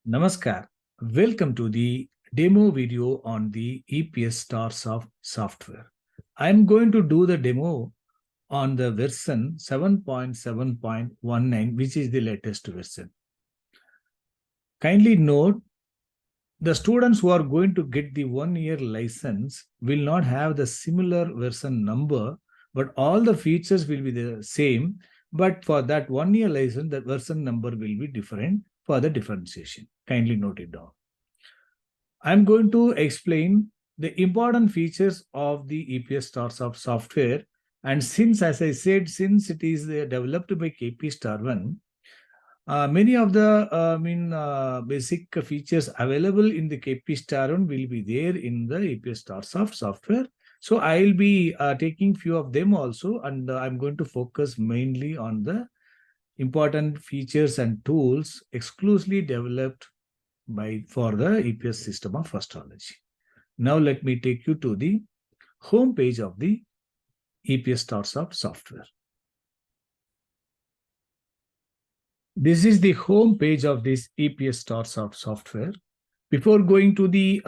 Namaskar. Welcome to the demo video on the EPS StarSoft software. I'm going to do the demo on the version 7.7.19, which is the latest version. Kindly note, the students who are going to get the 1-year license will not have the similar version number, but all the features will be the same. But for that 1-year license, the version number will be different for the differentiation. Kindly note it down. I'm going to explain the important features of the EPS StarSoft software. And since, as I said, since it is developed by KP Star1, many of the basic features available in the KP Star1 will be there in the EPS StarSoft software. So I'll be taking few of them also, and I'm going to focus mainly on the important features and tools exclusively developed for the EPS system of astrology. Now let me take you to the home page of the EPS StarSoft software. This is the home page of this EPS StarSoft software. Before going to the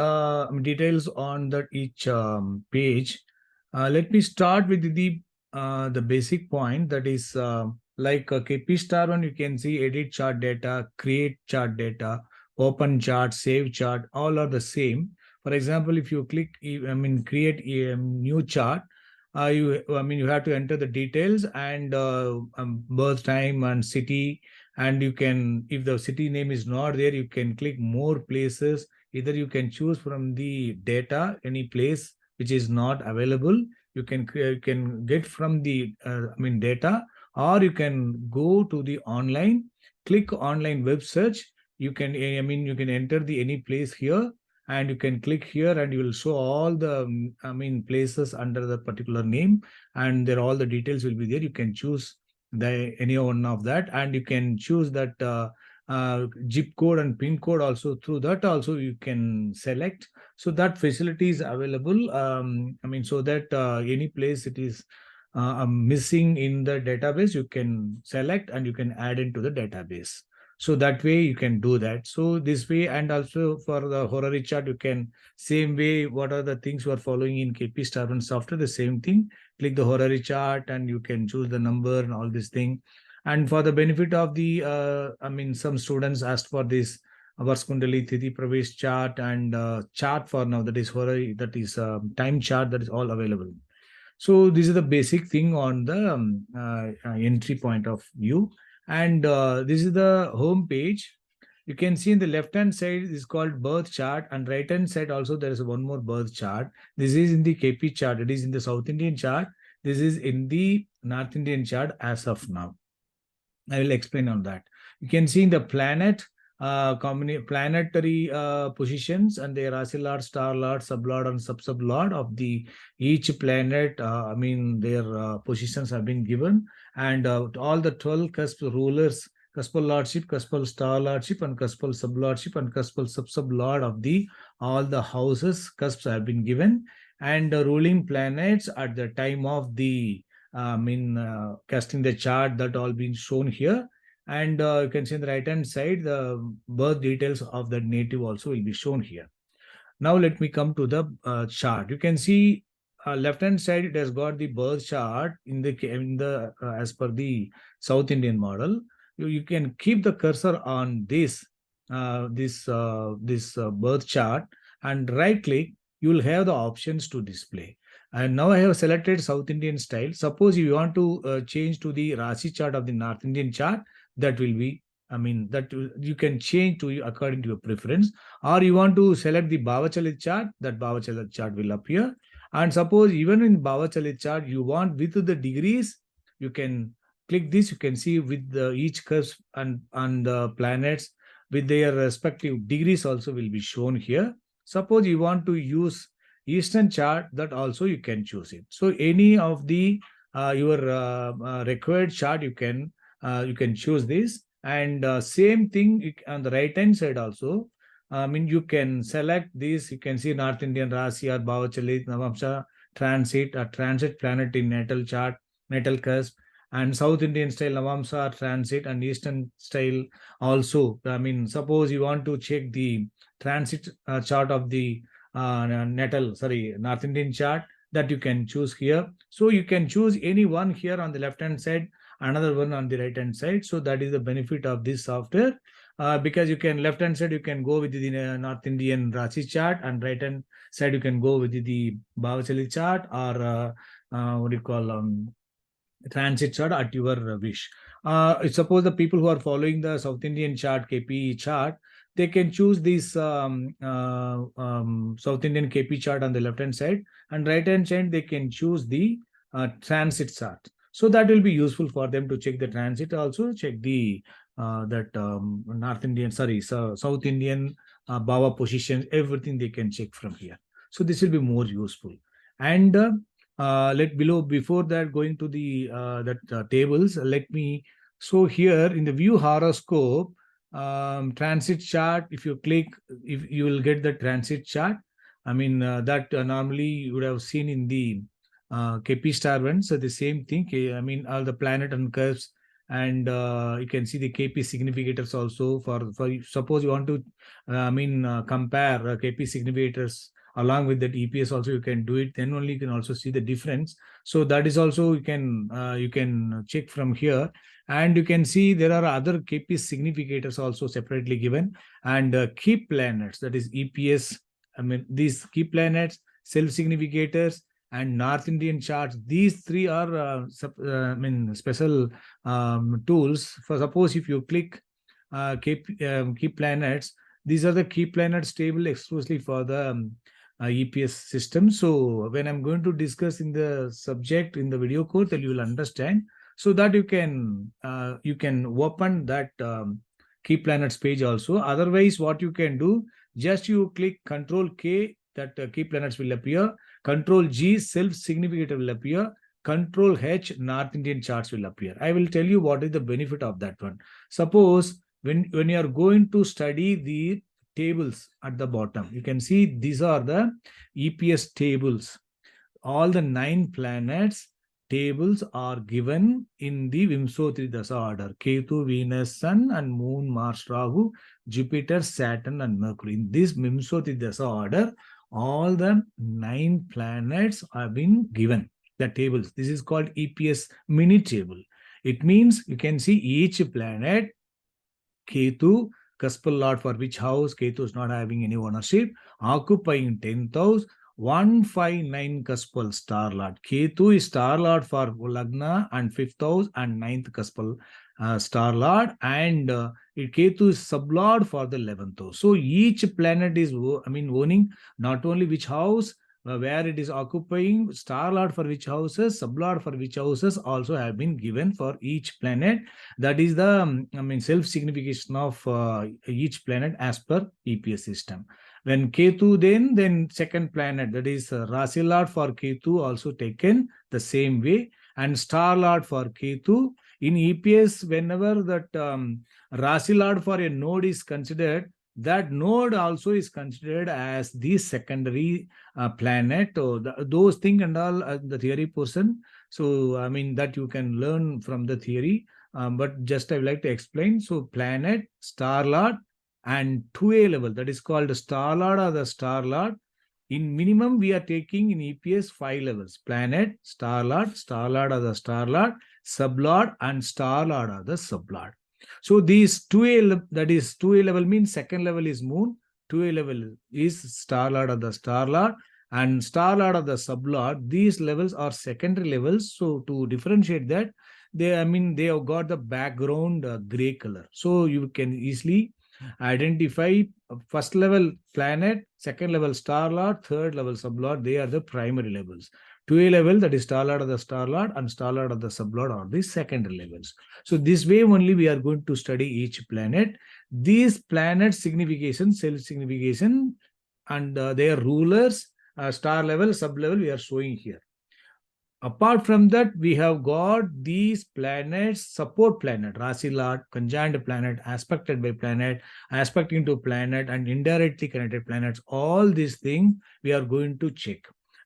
details on each page, let me start with the basic point, that is like KP Star1, you can see edit chart data, create chart data, open chart, save chart, all are the same. For example, if you click, create a new chart, you have to enter the details and birth time and city, and you can, if the city name is not there, you can click more places. Either you can choose from the data any place which is not available. You can get from the data, or you can go to the online, click online web search. You can you can enter the any place here, and you can click here, and you will show all the places under the particular name, and there all the details will be there. You can choose any one of that, and you can choose that zip code and pin code also. Through that also you can select, so that facility is available. So that any place it is missing in the database, you can select and you can add into the database. So that way you can do that. So this way, and also for the horary chart, you can same way, what are the things you are following in KP Star1 software, the same thing. Click the horary chart and you can choose the number and all this thing. And for the benefit of the, some students asked for this Vars Kundali Tithi Pravesh chart and chart for now, that is horary, that is time chart, that is all available. So this is the basic thing on the entry point of view. And this is the home page. You can see in the left hand side is called birth chart, and right hand side also there is one more birth chart. This is in the KP chart. It is in the South Indian chart. This is in the North Indian chart as of now. I will explain on that. You can see in the planet, planetary positions, and their Rasi Lord, Star Lord, Sublord, and Sub-Sublord of the each planet. Their positions have been given, and all the 12 cusp rulers, cuspal lordship, cuspal star lordship, and cuspal sublordship, and cuspal sub-sublord of the all the houses cusps have been given, and ruling planets at the time of the casting the chart, that all been shown here. And you can see on the right hand side the birth details of the native also will be shown here. Now let me come to the chart. You can see left hand side, it has got the birth chart in the as per the South Indian model. You can keep the cursor on this birth chart and right click. You will have the options to display. And now I have selected South Indian style. Suppose you want to change to the Rasi chart of the North Indian chart, that will be, you can change to according to your preference. Or you want to select the Bhavachalit chart, that Bhavachalit chart will appear. And suppose even in Bhavachalit chart, you want with the degrees, you can click this. You can see with each curve and the planets with their respective degrees also will be shown here. Suppose you want to use Eastern chart, that also you can choose it. So any of the your required chart, you can choose this. And same thing on the right hand side also. You can select this. You can see North Indian Rasi or Bhavachalit, Navamsha, transit, a transit planet in natal chart, natal cusp, and South Indian style Navamsar transit and Eastern style also. I mean, suppose you want to check the transit chart of the North Indian chart, that you can choose here. So you can choose any one here on the left hand side, another one on the right hand side. So that is the benefit of this software. Because you can left hand side you can go with the North Indian Rashi chart, and right hand side you can go with the Bhavachali chart, or what do you call transit chart at your wish. Suppose the people who are following the South Indian chart, KP chart, they can choose this South Indian KP chart on the left hand side, and right hand side they can choose the transit chart. So that will be useful for them to check the transit, also check the North Indian, sorry, so South Indian Bhava positions, everything they can check from here. So this will be more useful. And let below, before that, going to the tables, let me show here in the view horoscope transit chart. If you click, if you will get the transit chart. I mean that normally you would have seen in the KP star one. So the same thing. I mean all the planet and curves, and you can see the KP significators also. For suppose you want to compare KP significators along with that EPS also, you can do it. Then only you can also see the difference. So that is also you can check from here, and you can see there are other KP significators also separately given, and key planets, that is EPS. I mean these key planets, self significators, and North Indian charts. These three are special tools. For suppose if you click key planets, these are the key planets table exclusively for the EPS system. So when I'm going to discuss in the subject in the video course, then you will understand, so that you can open that key planets page also. Otherwise, what you can do, just you click Control K, that key planets will appear. Control G, self significator will appear. Control H, North Indian charts will appear. I will tell you what is the benefit of that one. Suppose when you are going to study the tables at the bottom, you can see these are the EPS tables. All the 9 planets tables are given in the Vimsotri Dasa order: Ketu, Venus, Sun, and Moon, Mars, Rahu, Jupiter, Saturn, and Mercury. In this Vimsotri Dasa order, all the 9 planets have been given the tables. This is called EPS mini table. It means you can see each planet, Ketu, Cuspal Lord for which house, Ketu is not having any ownership, occupying 10th house, 159 Cuspal Star Lord. Ketu is Star Lord for Lagna and 5th house, and 9th Cuspal Star Lord, and Ketu is sublord for the 11th house. So each planet is owning not only which house, where it is occupying, star lord for which houses, sublord for which houses also have been given for each planet. That is the self signification of each planet as per EPS system. When Ketu, then second planet, that is Rasi Lord for Ketu, also taken the same way, and star lord for Ketu. In EPS, whenever that Rasi Lord for a node is considered, that node also is considered as the secondary planet, or those things and all, the theory portion. So I mean that you can learn from the theory, but just I would like to explain. So planet, star lord, and 2A level, that is called star lord or the star lord. In minimum we are taking in EPS 5 levels: planet, star lord or the star lord, sublord, and star lord or the sublord. So these 2A, that is 2A level means second level is moon, 2A level is star lord of the star lord, and star lord of the sublord. These levels are secondary levels. So to differentiate that, they have got the background gray color. So you can easily identify first level planet, second level star lord, third level sublord. They are the primary levels. 2A level, that is star lord of the star lord, and star lord of the sublord, are the secondary levels. So this way only we are going to study each planet. These planet signification, self signification, and their rulers, star level, sub level, we are showing here. Apart from that, we have got these planets, support planet, Rasi Lord, conjoined planet, aspected by planet, aspecting to planet, and indirectly connected planets. All these things we are going to check.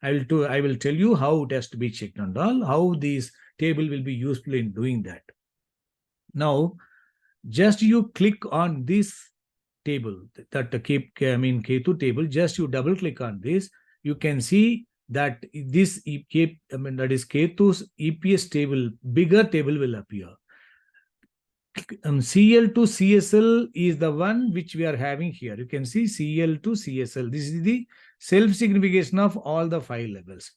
I will tell you how it has to be checked and all, how these table will be useful in doing that. Now, just you click on this table, that the K2 table, just you double click on this, you can see that this that is K2's EPS table, bigger table will appear. CL to CSL is the one which we are having here. You can see CL to CSL. This is the self-signification of all the 5 levels.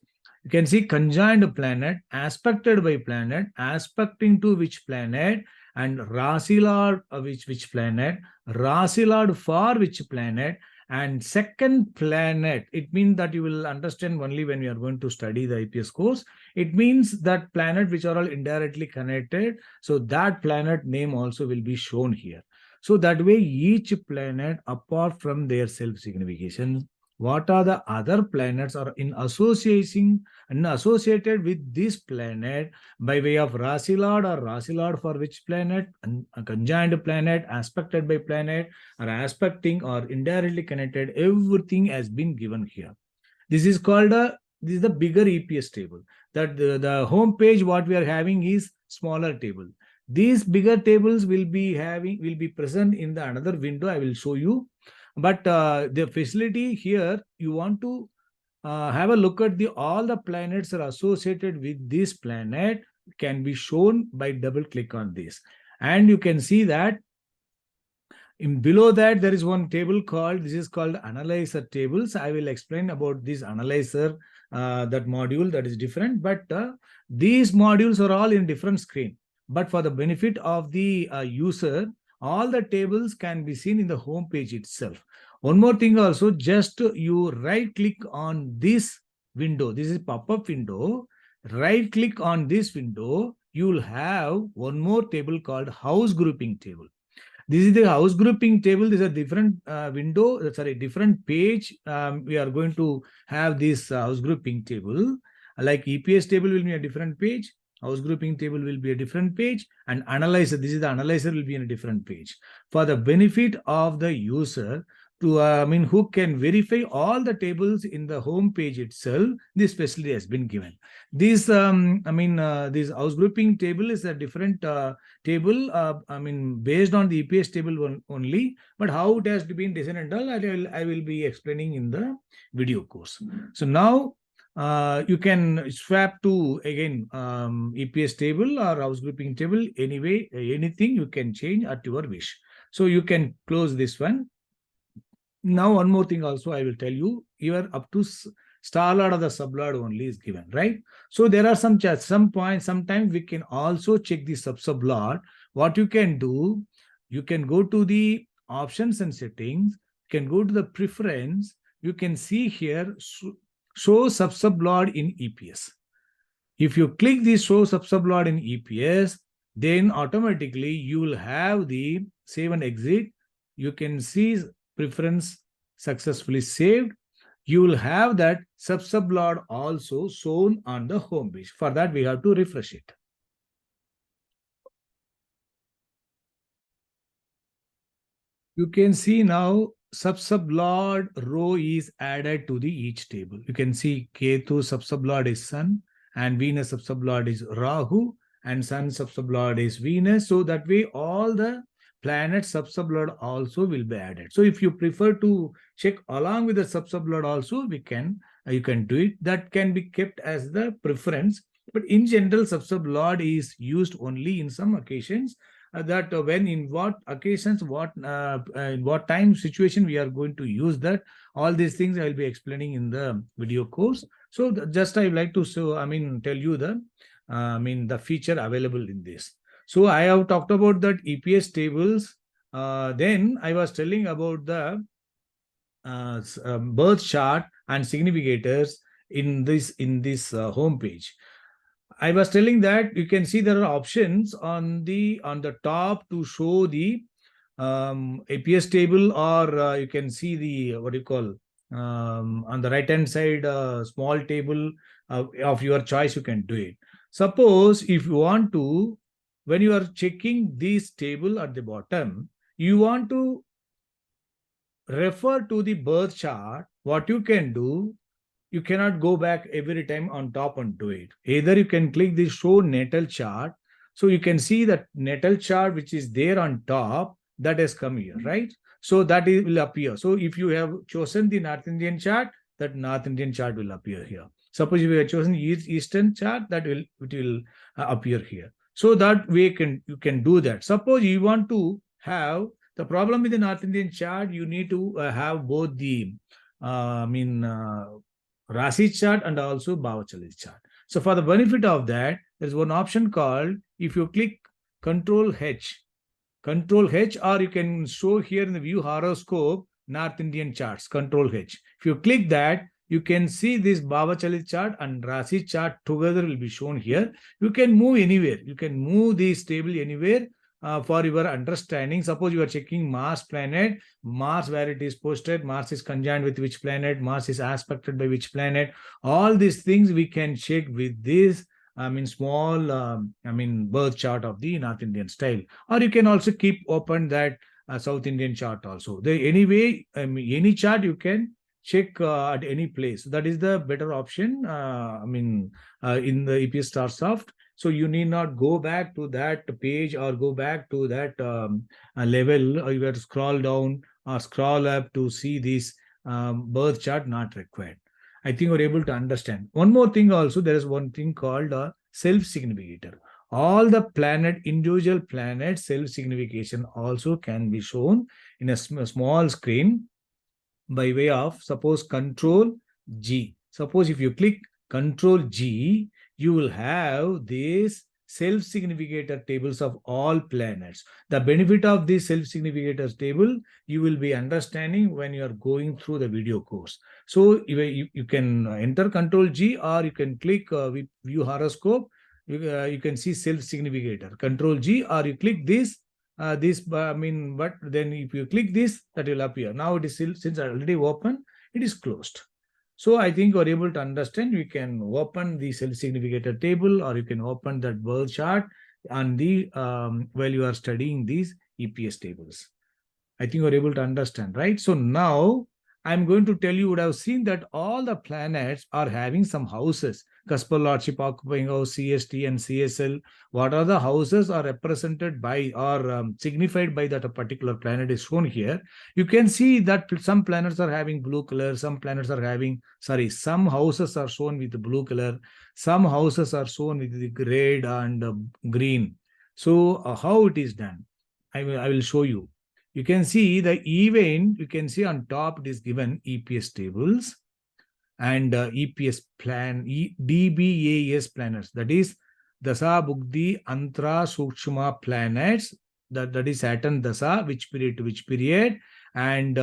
You can see conjoined planet, aspected by planet, aspecting to which planet, and Rasilard which planet, Rasilard for which planet, and second planet. It means that you will understand only when you are going to study the IPS course. It means that planet which are all indirectly connected. So that planet name also will be shown here. So that way each planet, apart from their self-signification, what are the other planets are in association and associated with this planet by way of Rasilard or Rasilard for which planet, and a conjoined planet, aspected by planet, or aspecting or indirectly connected, everything has been given here. This is called this is the bigger EPS table. That the home page what we are having is smaller table. These bigger tables will be present in the another window. I will show you. But the facility here, you want to have a look at all the planets are associated with this planet can be shown by double click on this. And you can see that below that, there is one table called, this is called analyzer tables. I will explain about this analyzer, that module that is different, but these modules are all in different screen. But for the benefit of the user, all the tables can be seen in the home page itself. One more thing also, just you right click on this window. This is pop-up window. Right click on this window. You will have one more table called house grouping table. This is the house grouping table. This is a different window, sorry, different page. We are going to have this house grouping table. Like EPS table will be a different page. House grouping table will be a different page. And analyzer, this is the analyzer will be in a different page. For the benefit of the user, to who can verify all the tables in the home page itself, this facility has been given. This this house grouping table is a different table, based on the EPS table only, but how it has been designed and all, I will be explaining in the video course. So now you can swap to again EPS table or house grouping table. Anyway, anything you can change at your wish. So you can close this one. Now, one more thing also I will tell you, here up to star lord or the sublord only is given, right? So there are some points, sometimes we can also check the sublord. What you can do, you can go to the options and settings, you can go to the preference, you can see here, show sublord in EPS. If you click the show sublord in EPS, then automatically you will have the save and exit. You can see preference successfully saved. You will have that sublord also shown on the home page. For that, we have to refresh it. You can see now sublord row is added to the each table. You can see Ketu sublord is Sun, and Venus sublord is Rahu, and Sun sublord is Venus. So that way all the planet sublord also will be added. So if you prefer to check along with the sublord also, you can do it. That can be kept as the preference. But in general, sublord is used only in some occasions. That when in what occasions, in what time situation we are going to use that. All these things I will be explaining in the video course. So just I would like to tell you the feature available in this. So I have talked about that EPS tables. Then I was telling about the birth chart and significators in this home page. I was telling that you can see there are options on the top to show the APS table, or you can see the on the right hand side small table of your choice. You can do it. Suppose if you want to, when you are checking this table at the bottom, you want to refer to the birth chart. What you can do, you cannot go back every time on top and do it. Either you can click the show natal chart. So you can see that natal chart which is there on top that has come here, right? So that will appear. So if you have chosen the North Indian chart, that North Indian chart will appear here. Suppose if you have chosen Eastern chart, it will appear here. So that way you can do that. Suppose you want to have the problem with the North Indian chart, you need to have both the Rasi chart and also Bhavachali chart. So for the benefit of that, there's one option called, if you click Control H, or you can show here in the view horoscope, North Indian charts, Control H. If you click that, you can see this Bhavachali chart and Rasi chart together will be shown here. You can move anywhere. You can move this table anywhere for your understanding. Suppose you are checking Mars planet, Mars where it is posted, Mars is conjoined with which planet, Mars is aspected by which planet. All these things we can check with this small birth chart of the North Indian style. Or you can also keep open that South Indian chart also. Anyway, any chart you can check at any place. That is the better option. In the EPS StarSoft. So you need not go back to that page or go back to that level, or you have to scroll down or scroll up to see this birth chart, not required. I think we're able to understand. One more thing also, there is one thing called a self-significator. All the individual planet self-signification also can be shown in a small screen by way of, suppose, Control G. Suppose if you click Control G, you will have this self-significator tables of all planets. The benefit of this self-significator table, you will be understanding when you are going through the video course. So you can enter Control G, or you can click View Horoscope. You can see self-significator. Control G, or you click this but then if you click this, that will appear. Now it is still, since already open, it is closed. So I think you're able to understand. You can open the self-significator table, or you can open that birth chart on the while you are studying these EPS tables. I think you're able to understand, right? So now I'm going to tell you, would have seen that all the planets are having some houses. Cuspal Lordship occupying house, CST and CSL. What are the houses are represented by or signified by that a particular planet is shown here. You can see that some planets are having blue color, some planets are having, some houses are shown with the blue color, some houses are shown with the red and green. So how it is done? I will show you. You can see the event, you can see on top it is given EPS tables and EPS plan, DBAS planners. That is Dasa, Bugdi, Antra, Sukshma planets. That is Saturn Dasa, which period to which period, and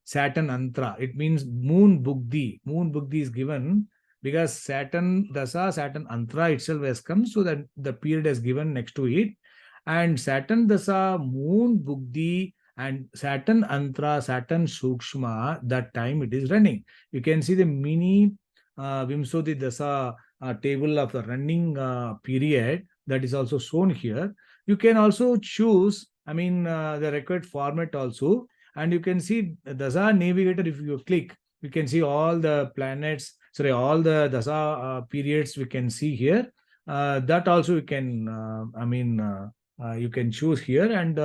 Saturn Antra. It means Moon Bugdi. Moon Bugdi is given because Saturn Dasa, Saturn Antra itself has come, so that the period is given next to it. And Saturn Dasa, Moon Bugdi, and Saturn Antra, Saturn Sukshma, that time it is running. You can see the mini Vimsoti Dasa table of the running period that is also shown here. You can also choose, the required format also, and you can see Dasa Navigator. If you click, you can see all the planets, all the Dasa periods we can see here. That also you can, you can choose here, and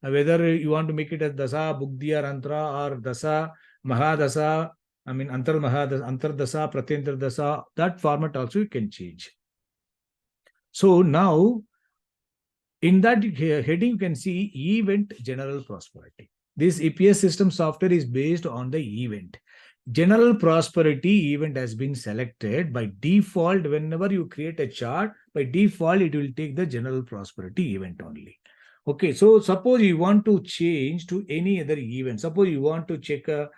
whether you want to make it as Dasa, Bugdi or Antra, or Dasa, Mahadasa, Antar Mahadasa, Antar Dasa, Pratyantar Dasa, that format also you can change. So now, in that heading, you can see Event General Prosperity. This EPS system software is based on the event. General Prosperity event has been selected by default. Whenever you create a chart, by default, it will take the General Prosperity event only. Okay, so suppose you want to change to any other event. Suppose you want to check check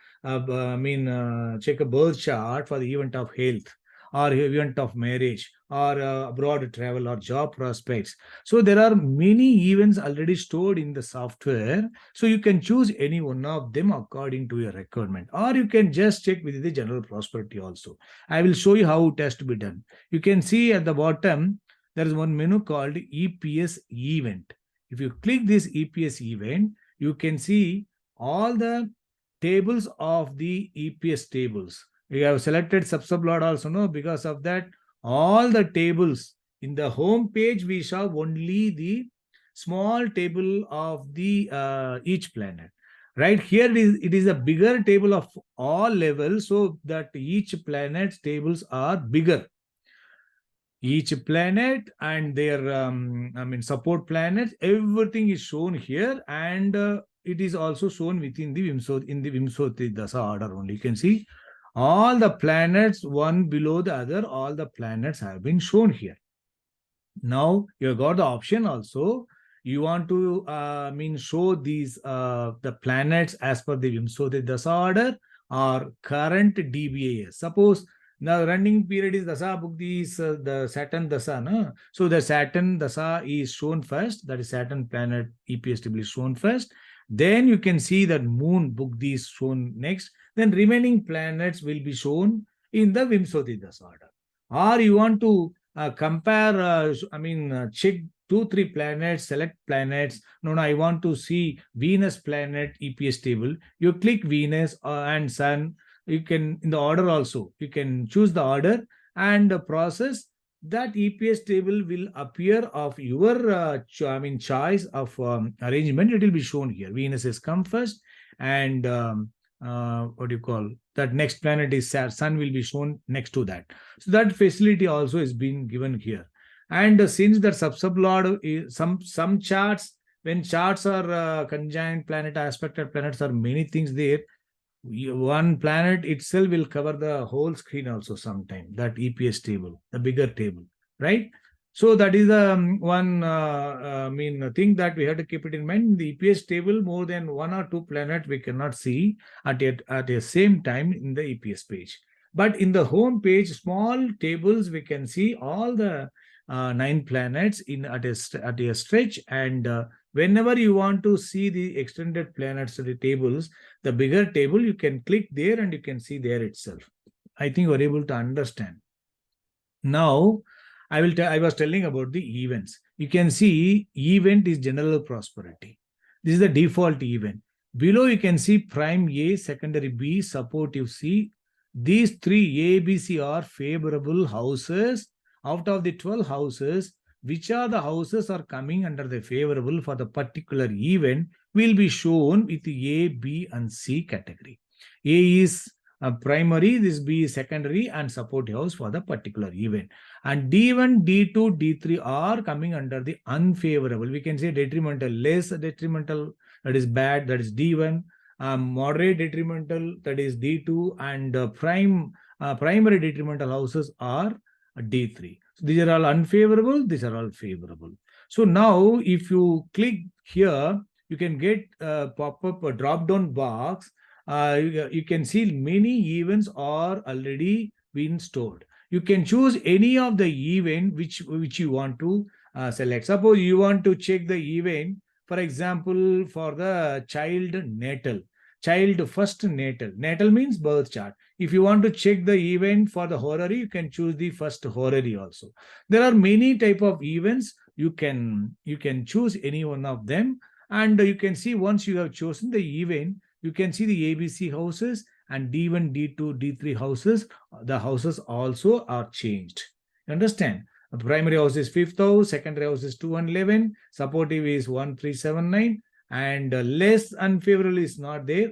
a birth chart for the event of health, or event of marriage, or abroad travel, or job prospects. So there are many events already stored in the software. So you can choose any one of them according to your requirement, or you can just check with the General Prosperity also. I will show you how it has to be done. You can see at the bottom, there is one menu called EPS event. If you click this EPS event, you can see all the tables of the EPS tables. You have selected sub-lot also, no? Because of that, all the tables in the home page, we saw only the small table of the each planet. Right here, it is a bigger table of all levels, so that each planet's tables are bigger. Each planet and their support planets, everything is shown here, and it is also shown within the Vimsoti Dasa order only. You can see all the planets one below the other, all the planets have been shown here. Now you got the option also. You want to show these the planets as per the Vimsoti Dasa order or current DBAS. Suppose now running period is Dasa Bhukti is the Saturn Dasa. No? So the Saturn Dasa is shown first. That is Saturn planet EPS table is shown first. Then you can see that Moon Bhukti is shown next. Then remaining planets will be shown in the Vimsoti Dasa order. Or you want to compare, check 2-3 planets, select planets. No, I want to see Venus planet EPS table. You click Venus and Sun. You can, in the order also, you can choose the order and the process. That EPS table will appear of your choice of arrangement. It will be shown here. Venus has come first, and what do you call that? Next planet is Sun will be shown next to that. So that facility also is being given here. And since the sub-lot is some charts, when charts are conjoined planet, aspected planets, are many things there. One planet itself will cover the whole screen also sometime, that EPS table, the bigger table, right? So that is one thing that we have to keep it in mind. In the EPS table, more than 1 or 2 planets we cannot see at the same time in the EPS page. But in the home page, small tables, we can see all the 9 planets at a stretch. And whenever you want to see the extended planets, the tables, the bigger table, you can click there and you can see there itself. I think you are able to understand. Now, I was telling about the events. You can see event is general prosperity. This is the default event. Below you can see prime A, secondary B, supportive C. These 3 A, B, C are favorable houses. Out of the 12 houses, which are the houses are coming under the favorable for the particular event will be shown with A, B, and C category. A is primary, this B is secondary, and supportive house for the particular event. And D1, D2, D3 are coming under the unfavorable. We can say detrimental, less detrimental, that is bad, that is D1. Moderate detrimental, that is D2, and primary detrimental houses are D3. So these are all unfavorable, these are all favorable. So now if you click here, you can get pop up a drop down box. You can see many events are already been stored. You can choose any of the event which you want to select. Suppose you want to check the event, for example, for the child natal. Child first natal. Natal means birth chart. If you want to check the event for the horary, you can choose the first horary also. There are many type of events. You can choose any one of them, and you can see once you have chosen the event, you can see the ABC houses and D1, D2, D3 houses. The houses also are changed. You understand? The primary house is 5th house, secondary house is 2 and 11, supportive is 1, 3, 7, 9, and less unfavorable is not there.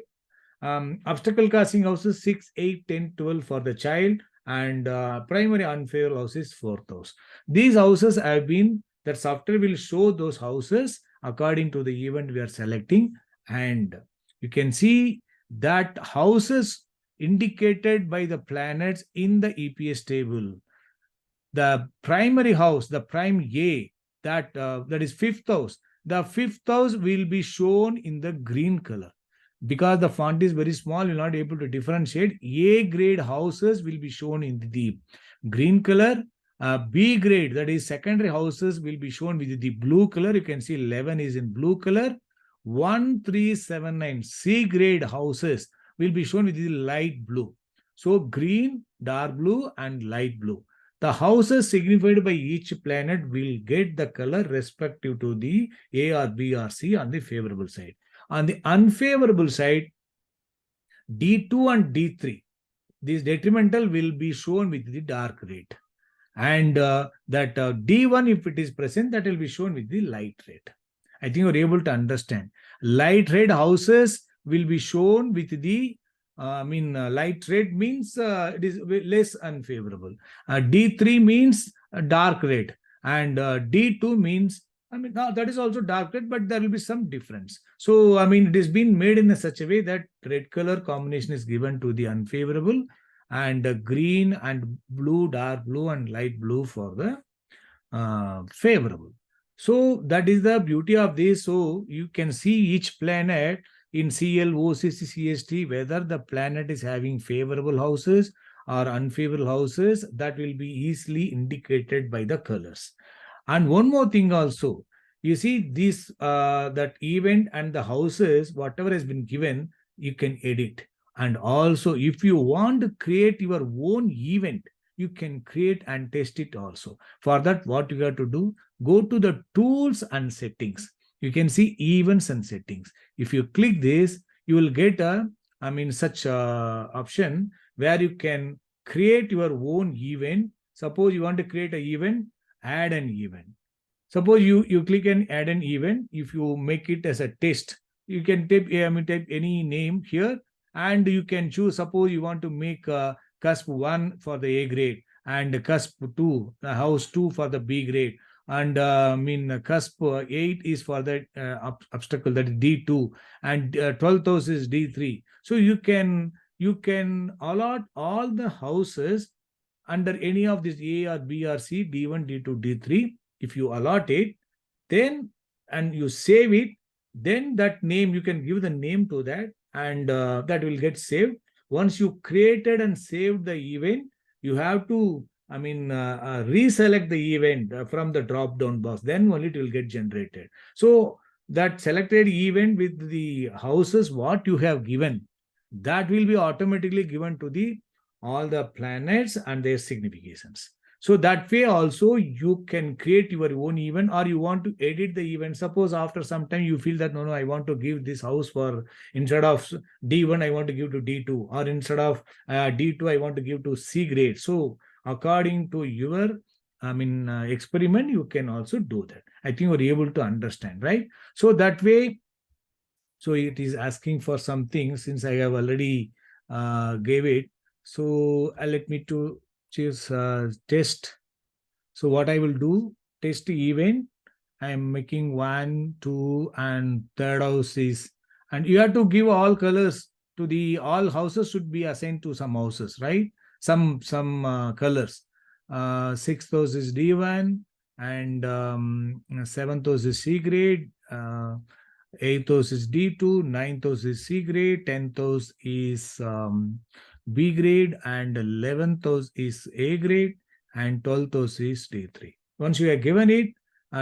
Obstacle causing houses 6, 8, 10, 12 for the child, and primary unfavorable house is 4th house. These houses have been, that software will show those houses according to the event we are selecting, and you can see that houses indicated by the planets in the EPS table. The primary house, the prime A, that is 5th house. The 5th house will be shown in the green color. Because the font is very small, you're not able to differentiate. A grade houses will be shown in the green color. B grade, that is secondary houses, will be shown with the blue color. You can see 11 is in blue color. 1, 3, 7, 9 C grade houses will be shown with the light blue. So green, dark blue, and light blue. The houses signified by each planet will get the color respective to the A or B or C on the favorable side. On the unfavorable side, D2 and D3. this detrimental will be shown with the dark red. And that D1, if it is present, that will be shown with the light red. I think you're able to understand. Light red houses will be shown with the, light red means it is less unfavorable. D3 means dark red. And D2 means, that is also dark red, but there will be some difference. So, it has been made in such a way that red color combination is given to the unfavorable, and green and blue, dark blue and light blue for the favorable. So that is the beauty of this. So you can see each planet in CL, OCC, CST, whether the planet is having favorable houses or unfavorable houses, that will be easily indicated by the colors. And one more thing also, you see this, that event and the houses, whatever has been given, you can edit. And also, if you want to create your own event, you can create and test it also. For that, what you have to do, go to the tools and settings. You can see events and settings. If you click this, you will get such a option where you can create your own event. Suppose you want to create an event, add an event. Suppose you click and add an event. If you make it as a test, you can type any name here, and you can choose. Suppose you want to make cusp 1 for the A grade, and cusp 2, house 2 for the B grade, and cusp 8 is for the obstacle, that is D2, and 12th house is D3. So you can allot all the houses under any of these A or B or C, D1, D2, D3. If you allot it, then, and you save it, then that name, you can give the name to that, and that will get saved. Once you created and saved the event, you have to reselect the event from the drop down box, then only it will get generated. So that selected event with the houses what you have given, that will be automatically given to the all the planets and their significations. So that way also you can create your own event, or you want to edit the event. Suppose after some time you feel that, no, I want to give this house for, instead of D1, I want to give to D2, or instead of D2, I want to give to C grade. So according to your experiment, you can also do that. I think you're able to understand, right? So that way, so it is asking for something, since I have already gave it. So let me to choose test. So what I will do, test event, I am making 1, 2, and third house is, and you have to give all colors to the, all houses should be assigned to some houses, right? Some colors. Sixth house is D1, and seventh house is C grade. Eighth house is D2, ninth house is C grade, 10th house is B grade, and 11th house is A grade, and 12th house is D3. Once you have given it,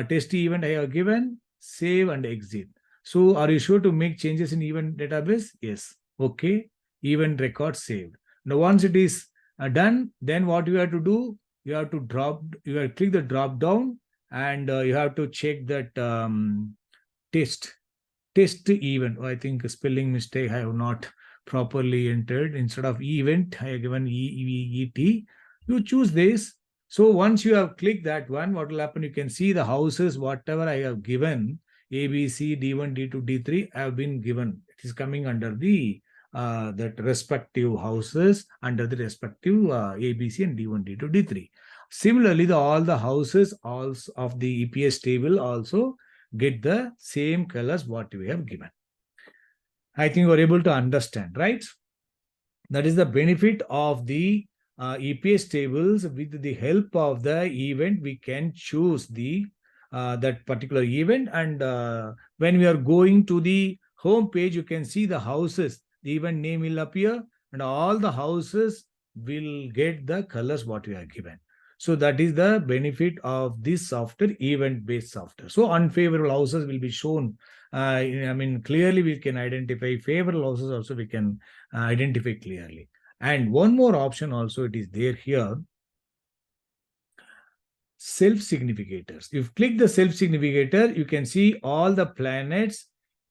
test event I have given, save and exit. So are you sure to make changes in event database? Yes. Okay. Event record saved. Now once it is done, then what you have to do, you have to click the drop down, and you have to check that test event. I think a spelling mistake, I have not properly entered. Instead of event, I have given EVET. You choose this. So once you have clicked that one, what will happen? You can see the houses, whatever I have given, A, B, C, D1, D2, D3 have been given. It is coming under the that respective houses under the respective A, B, C, and D1, D2, D3. Similarly, all the houses also of the EPS table also get the same colors what we have given. I think we're able to understand, right? That is the benefit of the EPS tables. With the help of the event, we can choose the that particular event, and when we are going to the home page, you can see the houses. The event name will appear, and all the houses will get the colors what we are given. So that is the benefit of this software, event-based software. So unfavorable houses will be shown. Clearly we can identify favorable houses also, we can identify clearly. And one more option also it is there here. Self-significators. If you click the self-significator, you can see all the planets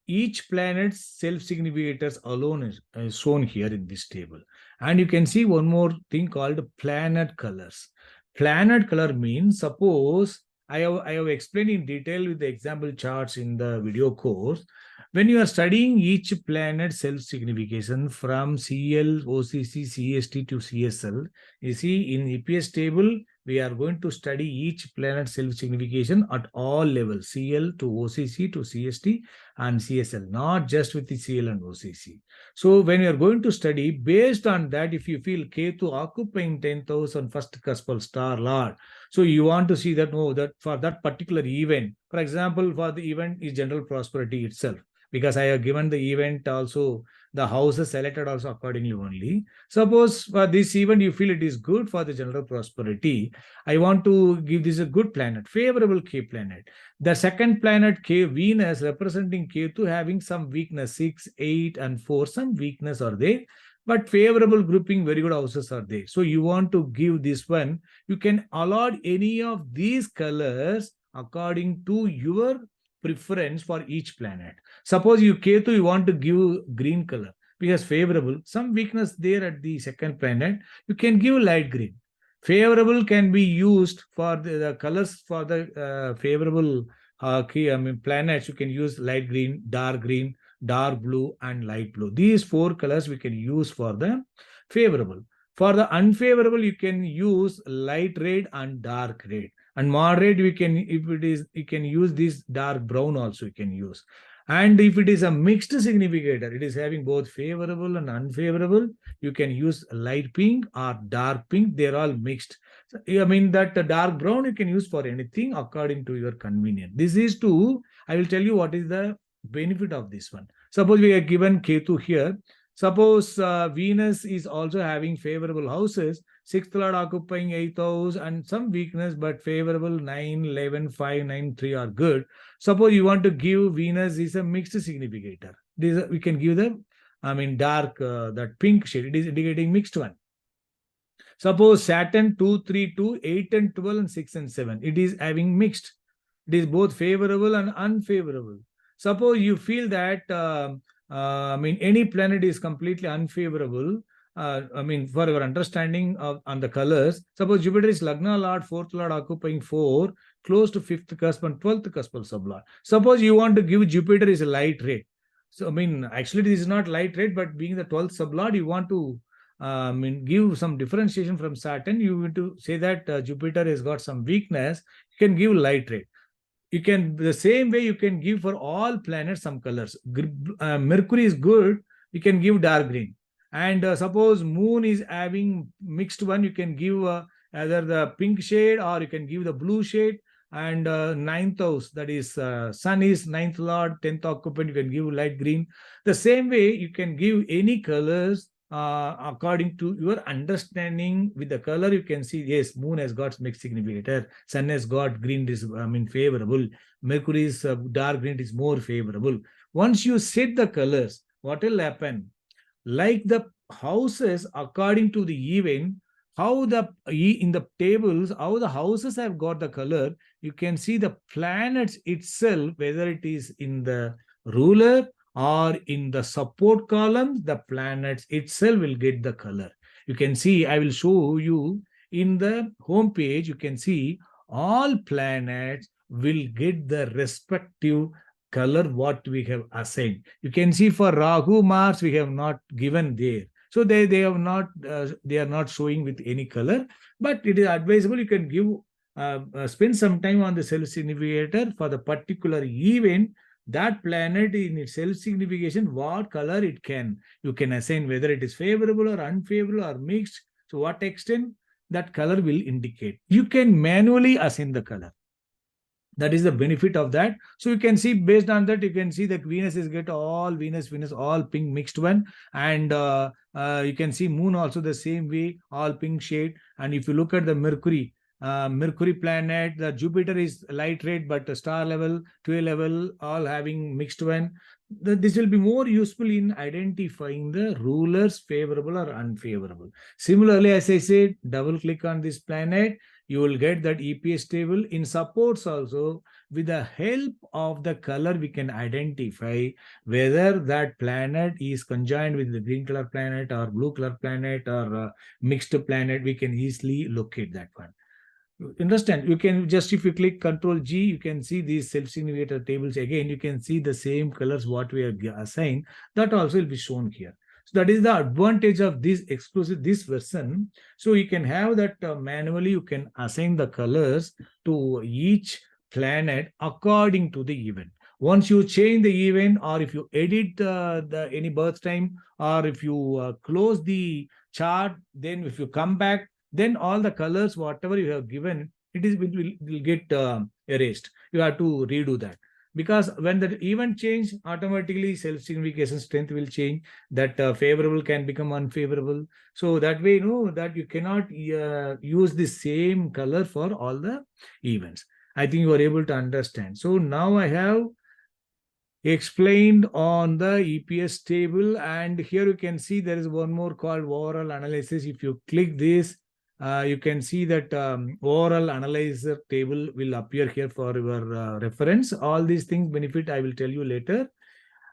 each planet's self-significators alone is shown here in this table. And you can see one more thing called planet colors. Planet color means, suppose I have explained in detail with the example charts in the video course. When you are studying each planet self-signification from CL, OCC, CST to CSL, you see in EPS table, we are going to study each planet self-signification at all levels, CL to OCC to CST and CSL, not just with the CL and OCC. So when you are going to study, based on that, if you feel Ketu occupying 10,000 first cuspal star lord, so you want to see that, no, that for that particular event, for example, for the event is general prosperity itself, because I have given the event also, the houses selected also accordingly only. Suppose for this event, you feel it is good for the general prosperity. I want to give this a good planet, favorable K planet. The second planet, K, Venus, representing Ketu, having some weakness, 6, 8, and 4, some weakness are there. But favorable grouping, very good houses are there. So you want to give this one, you can allot any of these colors according to your preference for each planet. Suppose you Ketu, you want to give green color because favorable. Some weakness there at the second planet, you can give light green. Favorable can be used for the colors for the favorable planets. You can use light green, dark blue, and light blue. These 4 colors we can use for the favorable. For the unfavorable, you can use light red and dark red. And moderate, we can, if it is, you can use this dark brown also you can use. And if it is a mixed significator, it is having both favorable and unfavorable, you can use light pink or dark pink. They're all mixed. So, I mean that the dark brown you can use for anything according to your convenience. This is to, I will tell you what is the benefit of this one. Suppose we are given Ketu here. Suppose Venus is also having favorable houses, 6th lord occupying 8th house and some weakness, but favorable 9, 11, 5, 9, 3 are good. Suppose you want to give Venus is a mixed significator. We can give them, dark, that pink shade. It is indicating mixed one. Suppose Saturn 2, 3, 2, 8 and 12 and 6 and 7. It is having mixed. It is both favorable and unfavorable. Suppose you feel that any planet is completely unfavorable. For your understanding of on the colors, suppose Jupiter is Lagna Lord, 4th Lord occupying 4, close to 5th cusp and 12th cuspal sublord. Suppose you want to give Jupiter is a light red. So, actually this is not light red, but being the 12th sublord, you want to give some differentiation from Saturn. You want to say that Jupiter has got some weakness. You can give light red. You can, the same way you can give for all planets some colors. Mercury is good, you can give dark green. And suppose moon is having mixed one, you can give either the pink shade or you can give the blue shade. And 9th house, that is sun is 9th lord, 10th occupant, you can give light green. The same way you can give any colors according to your understanding. With the color you can see, yes, moon has got mixed significator, sun has got green is favorable, Mercury is dark green is more favorable. Once you set the colors, what will happen, like the houses according to the event, how the in the tables, how the houses have got the color, you can see the planets itself, whether it is in the ruler or in the support columns, the planets itself will get the color. You can see, I will show you in the home page, you can see all planets will get the respective color what we have assigned. You can see for Rahu, Mars, we have not given there. So they have not, they are not showing with any color, but it is advisable you can give, spend some time on the self-significator for the particular event. That planet in its self-signification, what color it can, you can assign whether it is favorable or unfavorable or mixed. So what extent that color will indicate. You can manually assign the color. That is the benefit of that. So you can see based on that, you can see that Venus is get all Venus, all pink mixed one. And you can see moon also the same way, all pink shade. And if you look at the Mercury planet, the Jupiter is light red, but the star level, 12 level, all having mixed one. This will be more useful in identifying the rulers favorable or unfavorable. Similarly, as I said, double click on this planet, you will get that EPS table. In supports also, with the help of the color, we can identify whether that planet is conjoined with the green color planet or blue color planet or mixed planet. We can easily locate that one. Understand? You can just, if you click Control G, you can see these self-significator tables again. You can see the same colors what we have assigned. That also will be shown here. So that is the advantage of this exclusive, this version. So you can have that manually. You can assign the colors to each planet according to the event. Once you change the event, or if you edit the any birth time, or if you close the chart, then if you come back, then all the colors, whatever you have given, it is will get erased. You have to redo that, because when the event change, automatically self-signification strength will change. That favorable can become unfavorable. So that way, you know that you cannot use the same color for all the events. I think you are able to understand. So now I have explained on the EPS table, and here you can see there is one more called overall analysis. If you click this, you can see that overall analyzer table will appear here for your reference. All these things benefit I will tell you later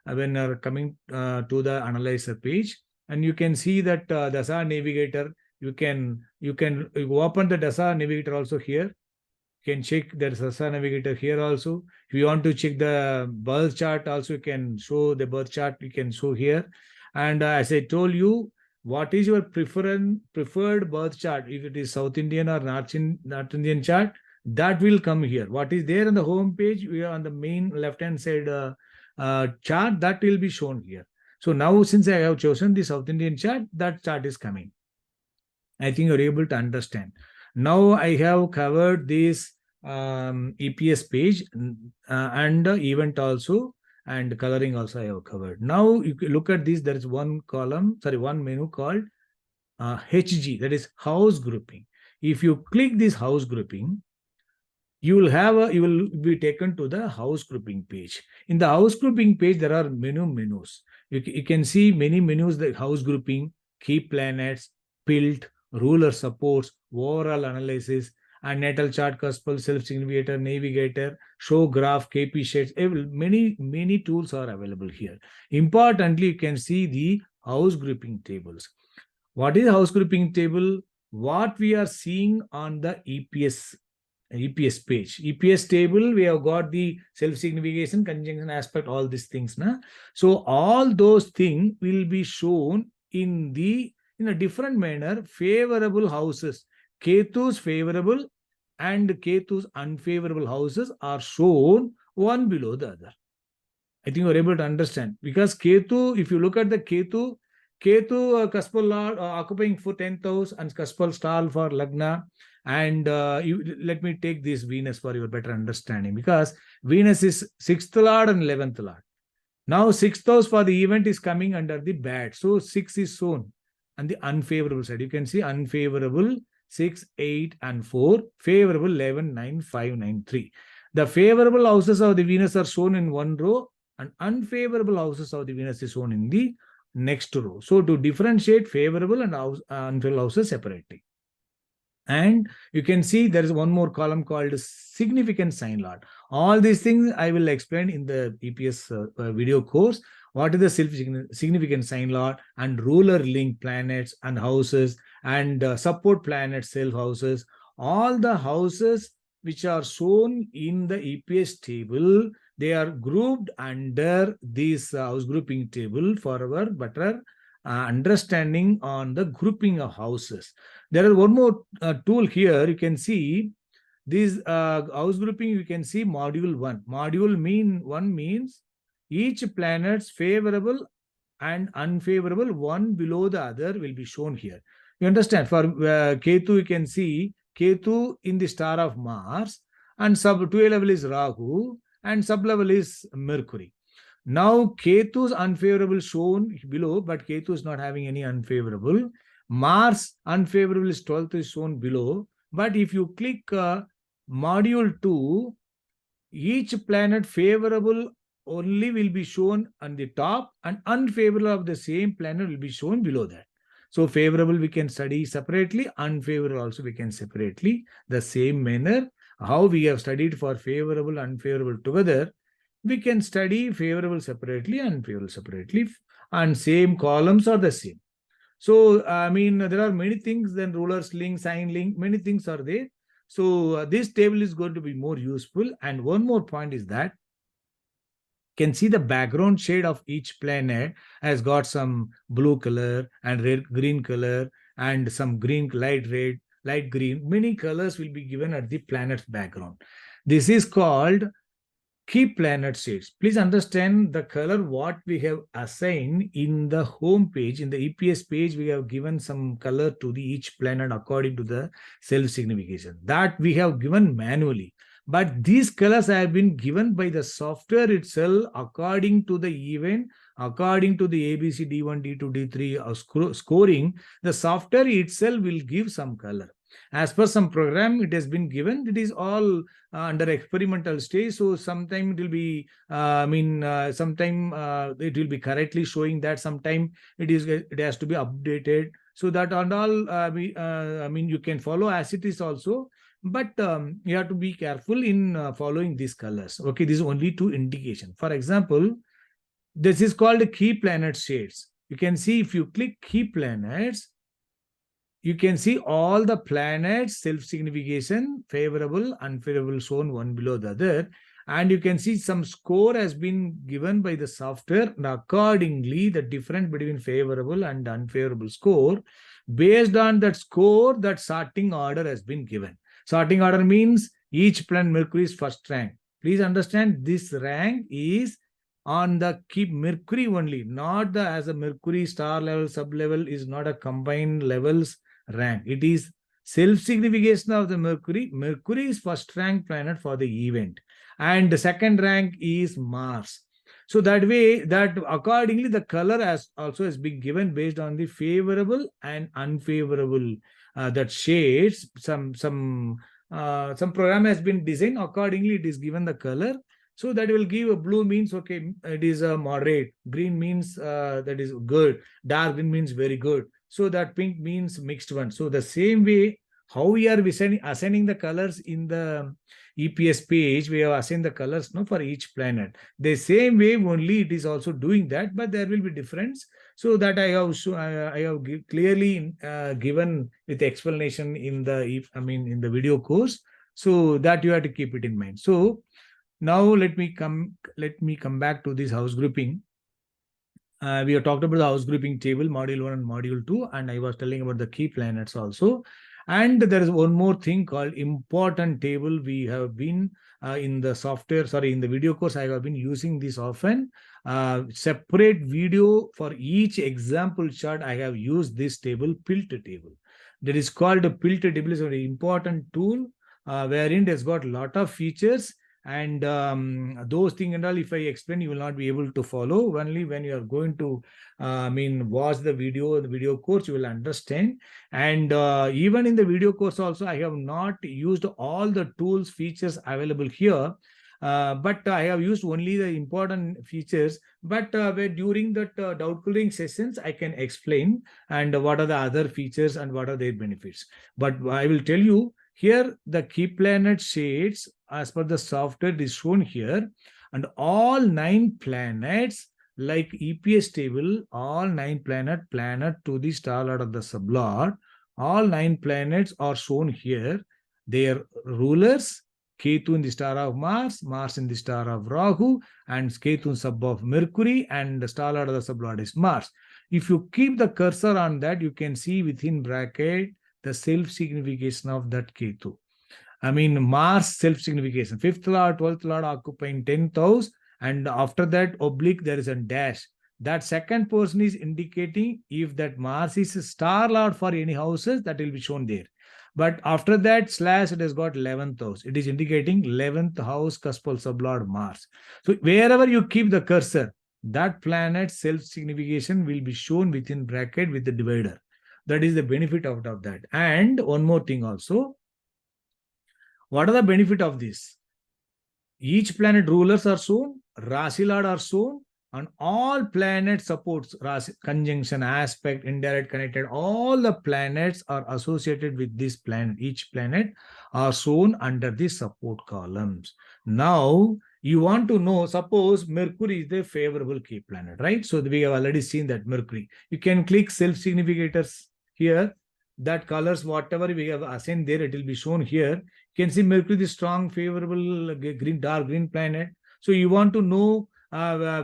when are coming to the analyzer page. And you can see that DASA navigator, you can open the DASA navigator also here. You can check there's a navigator here also. If you want to check the birth chart also, you can show the birth chart, you can show here. And as I told you, what is your preferred birth chart? If it is South Indian or North Indian chart, that will come here. What is there on the home page, we are on the main left hand side chart, that will be shown here. So now since I have chosen the South Indian chart, that chart is coming. I think you're able to understand. Now I have covered this EPS page and event also, and coloring also I have covered. Now you look at this, there is one menu called HG, that is house grouping. If you click this house grouping, you will be taken to the house grouping page. In the house grouping page, there are menus. You can see many menus, the house grouping, key planets, pilt, ruler supports, overall analysis, and natal chart, cuspal, self-significator, navigator, show graph, KP shades. Many tools are available here. Importantly, you can see the house grouping tables. What is house grouping table? What we are seeing on the EPS page. EPS table, we have got the self-signification, conjunction aspect, all these things. So all those things will be shown in a different manner. Favorable houses, Ketu's favorable and Ketu's unfavorable houses are shown one below the other. I think you're able to understand, because Ketu, if you look at the Ketu Kaspal Lord occupying for 10th house and Kaspal star for Lagna. And let me take this Venus for your better understanding, because Venus is 6th Lord and 11th Lord. Now 6th house for the event is coming under the bad. So 6 is shown on the unfavorable side. You can see unfavorable 6, 8, and 4. Favorable 11, 9, 5, 9, 3. The favorable houses of the Venus are shown in one row, and unfavorable houses of the Venus is shown in the next row. So to differentiate favorable and unfavorable houses separately. And you can see there is one more column called significant sign lot. All these things I will explain in the EPS video course. What is the significant sign lot and ruler link planets and houses and support planets, self houses. All the houses which are shown in the EPS table, they are grouped under this house grouping table for our better understanding on the grouping of houses. There is one more tool here. You can see this house grouping. You can see module 1. Module 1 means each planet's favorable and unfavorable one below the other will be shown here. You understand? For Ketu, you can see Ketu in the star of Mars, and sub-2 level is Rahu, and sub-level is Mercury. Now, Ketu's unfavorable shown below, but Ketu is not having any unfavorable. Mars unfavorable is 12th is shown below. But if you click module 2, each planet favorable only will be shown on the top, and unfavorable of the same planet will be shown below that. So favorable we can study separately, unfavorable also we can separately, the same manner. how we have studied for favorable, unfavorable together, we can study favorable separately, unfavorable separately, and same columns are the same. So, I mean, there are many things, then rulers link, sign link, many things are there. So, this table is going to be more useful. And one more point is that can see the background shade of each planet has got some blue color and red green color and some green, light red, light green. Many colors will be given at the planet's background. This is called key planet shades. Please understand the color what we have assigned in the home page. In the EPS page, we have given some color to the each planet according to the self-signification. That we have given manually. But these colors have been given by the software itself according to the event, according to the ABC D1, D2, D3 scoring. The software itself will give some color. As per some program, it has been given. It is all under experimental stage. So sometime it will be, sometime it will be correctly showing that. Sometime it has to be updated. So that and all, you can follow as it is also. But you have to be careful in following these colors. Okay, this is only two indication. For example, this is called key planet shades. You can see if you click key planets, you can see all the planets self-signification, favorable, unfavorable, shown one below the other. And you can see some score has been given by the software. And accordingly, the difference between favorable and unfavorable score, based on that score, that sorting order has been given. Sorting order means each planet Mercury is first rank. Please understand this rank is on the key Mercury only, not the as a Mercury star level, sub level is not a combined levels rank. It is self-signification of the Mercury. Mercury is first rank planet for the event. And the second rank is Mars. So that way, that accordingly, the color has also has been given based on the favorable and unfavorable that shades. Some program has been designed accordingly. It is given the color. So that will give a blue means, okay, it is a moderate. Green means that is good. Dark green means very good. So that pink means mixed one. So the same way, how we are assigning the colors in the EPS page, we have assigned the colors for each planet. The same way only it is also doing that, but there will be difference. So that I have clearly given with explanation in the video course. So that you have to keep it in mind. So now let me come back to this house grouping. We have talked about the house grouping table, module 1 and module 2, and I was telling about the key planets also. And there is one more thing called important table. We have been in the software, in the video course, I have been using this often. Separate video for each example chart, I have used this table, PILT table. That is called a PILT table. Is an important tool wherein it has got a lot of features. And those things and all, if I explain, you will not be able to follow. Only when you are going to, watch the video course, you will understand. And even in the video course also, I have not used all the tools, features available here. But I have used only the important features. But during that doubt clearing sessions, I can explain and what are the other features and what are their benefits. But I will tell you, here, the key planet shades, as per the software, is shown here. And all 9 planets, like EPS table, all 9 planet to the star lord of the sublord, all 9 planets are shown here. Their rulers, Ketu in the star of Mars, Mars in the star of Rahu, and Ketu in sub of Mercury, and the star lord of the sublord is Mars. If you keep the cursor on that, you can see within bracket the self-signification of that Ketu. Mars self-signification. 5th lord, 12th lord occupying 10th house, and after that oblique there is a dash. That second person is indicating if that Mars is a star lord for any houses, that will be shown there. But after that slash, it has got 11th house. It is indicating 11th house cuspal sublord Mars. So wherever you keep the cursor, that planet self-signification will be shown within bracket with the divider. That is the benefit out of that. And one more thing also. What are the benefit of this? Each planet rulers are shown, Rasi Lord are shown, and all planet supports conjunction, aspect, indirect, connected. All the planets are associated with this planet. Each planet are shown under the support columns. Now, you want to know, suppose Mercury is the favorable key planet, right? So we have already seen that Mercury. You can click self-significators here. That colors, whatever we have assigned there, it will be shown here. You can see Mercury is strong, favorable, green, dark green planet. So you want to know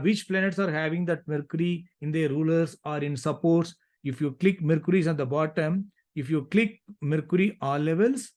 which planets are having that Mercury in their rulers or in supports. If you click Mercury is at the bottom, if you click Mercury all levels,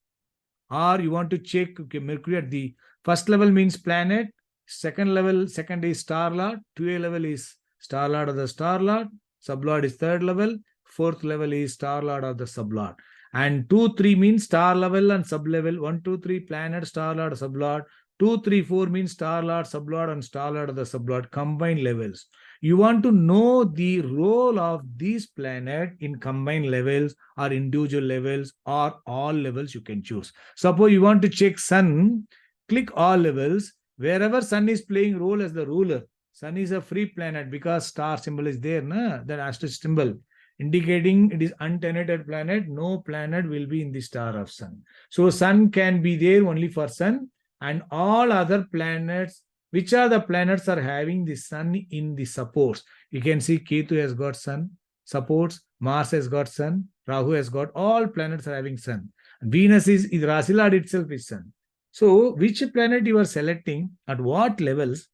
or you want to check, okay, Mercury at the first level means planet, second level, second is star lord, 2A level is star lord of the star lord, sublord is third level, fourth level is star lord of the sublord, and 2 3 means star level and sub level. 1 2 3 planet, star lord, sublord. 2 3 4 means star lord, sublord, and star lord of the sublord combined levels. You want to know the role of these planet in combined levels or individual levels or all levels, you can choose. Suppose you want to check sun, click all levels. Wherever sun is playing role as the ruler, sun is a free planet because star symbol is there, that asterisk symbol indicating it is untenanted planet. No planet will be in the star of sun. So sun can be there only for sun, and all other planets, which are the planets are having the sun in the supports. You can see Ketu has got sun supports, Mars has got sun, Rahu has got, all planets are having sun. Venus is Rasilad itself is sun. So which planet you are selecting at what levels,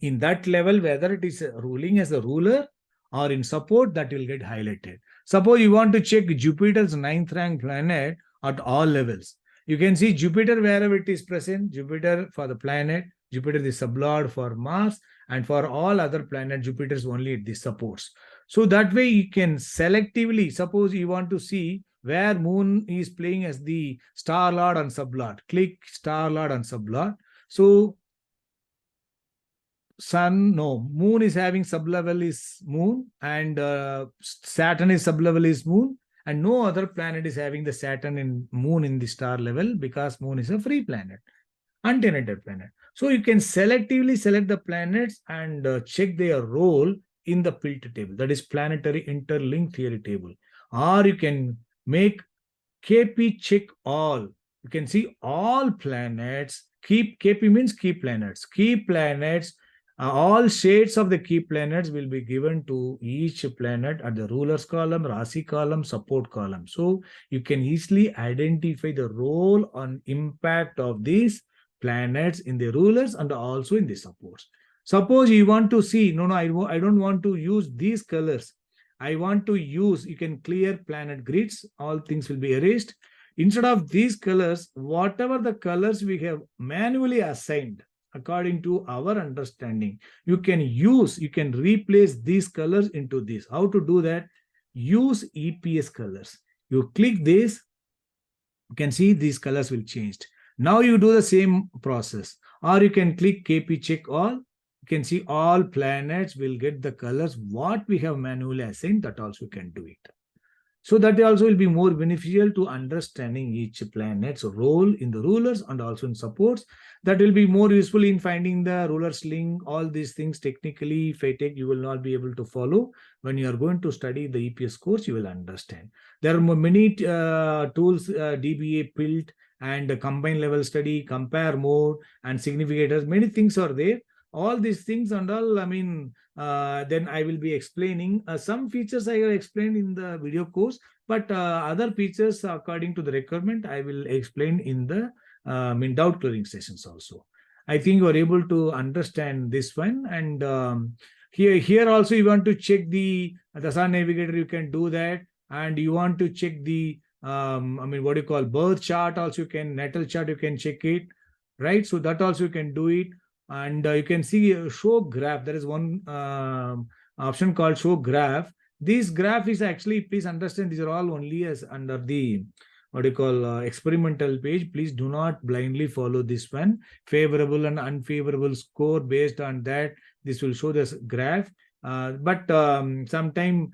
in that level, whether it is ruling as a ruler or in support, that will get highlighted. Suppose you want to check Jupiter's ninth rank planet at all levels. You can see Jupiter wherever it is present, Jupiter for the planet, Jupiter is sublord for Mars, and for all other planets, Jupiter is only at the supports. So that way you can selectively, suppose you want to see where Moon is playing as the star lord and sublord, click star lord and sublord. So sun, no, moon is having sublevel is moon, and Saturn is sublevel is moon, and no other planet is having the Saturn and moon in the star level because moon is a free planet, untenanted planet. So you can selectively select the planets and check their role in the PILT table, that is planetary interlink theory table. Or you can make KP check all. You can see all planets. KP means key planets. Key planets, all shades of the key planets will be given to each planet at the rulers column, Rasi column, support column. So you can easily identify the role and impact of these planets in the rulers and also in the supports. Suppose you want to see, no, I don't want to use these colors. I want to use, you can clear planet grids, all things will be erased. Instead of these colors, whatever the colors we have manually assigned according to our understanding, you can use, you can replace these colors into this. How to do that? Use EPS colors. You click this, you can see these colors will change. Now you do the same process, or you can click KP check all. You can see all planets will get the colors what we have manually assigned, that also can do it. So that also will be more beneficial to understanding each planet's role in the rulers and also in supports. That will be more useful in finding the ruler's link. All these things technically, if I take, you will not be able to follow. When you are going to study the EPS course, you will understand. There are many tools, DBA, PILT, and combined level study, compare mode, and significators. Many things are there. All these things and all, I mean, then I will be explaining. Some features I have explained in the video course, but other features according to the requirement, I will explain in the doubt clearing sessions also. I think you are able to understand this one. And here also you want to check the Sun Navigator, you can do that. And you want to check the, what do you call, birth chart also, you can, natal chart, you can check it, right? So that also you can do it. And you can see show graph. There is one option called show graph. This graph is actually, please understand, these are all only as under the, what do you call, experimental page. Please do not blindly follow this one. Favorable and unfavorable score, based on that, this will show this graph. But sometime,